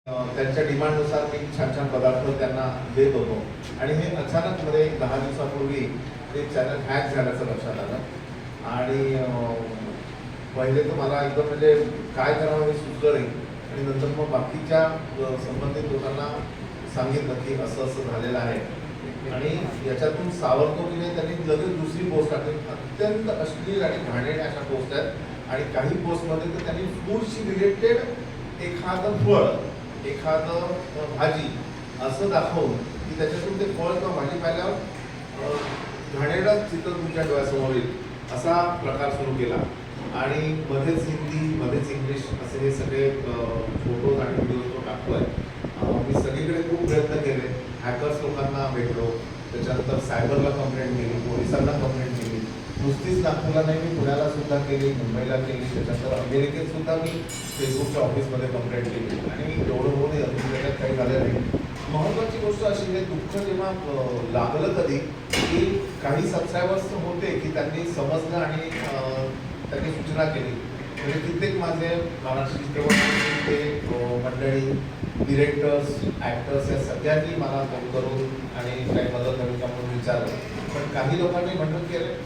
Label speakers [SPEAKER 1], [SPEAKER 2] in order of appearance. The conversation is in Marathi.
[SPEAKER 1] त्यांच्या डिमांडनुसार मी छान छान पदार्थ त्यांना देत होतो आणि हे अचानक मध्ये 10 दिवसापूर्वी ते चॅनल हॅक झाल्याचं लक्षात आलं आणि पहिले तर मला एकदम म्हणजे काय करावं हे सुचलं नाही आणि नंतर मग बाकीच्या संबंधित लोकांना सांगितलं की असं असं झालेलं आहे आणि याच्यातून सावरतो की नाही त्यांनी लगेच दुसरी पोस्ट टाकली. अत्यंत अश्लील आणि घाणेरड्या अशा पोस्ट आहेत आणि काही पोस्टमध्ये तर त्यांनी फूडशी रिलेटेड एखादं फळ एखादं भाजी असं दाखवून की त्याच्यातून ते फळ किंवा भाजी पाहिल्यावर घाणेरडाच चित्र तुमच्या डोळ्यासमोर येईल असा प्रकार सुरू केला आणि मध्येच हिंदी मध्येच इंग्लिश असे हे सगळे फोटोज आणि व्हिडिओज तो टाकतोय. मी सगळीकडे खूप प्रयत्न केले, हॅकर्स लोकांना भेटलो, त्याच्यानंतर सायबरला कंप्लेंट केली, पोलिसांना कंप्लेंट केली, नुसतीच नागपूरला नाही मी पुण्याला सुद्धा केली, मुंबईला केली, त्याच्यानंतर अमेरिकेत सुद्धा मी फेसबुकच्या ऑफिसमध्ये कंप्लेंट केली आणि एवढं होऊन अजून त्याच्यात काही झालं नाही. महत्त्वाची गोष्ट अशी आहे, दुःख जेव्हा लागलं कधी की काही सबस्क्रायबर्स होते की त्यांनी समजलं आणि त्यांनी सूचना केली. म्हणजे कित्येक माझे महाराष्ट्र चित्रपट मंडळी, डिरेक्टर्स, ॲक्टर्स या सगळ्यांनी मला फोन करून आणि काही मदत हवी का म्हणून विचारलं. पण काही लोकांनी म्हटलं की अरे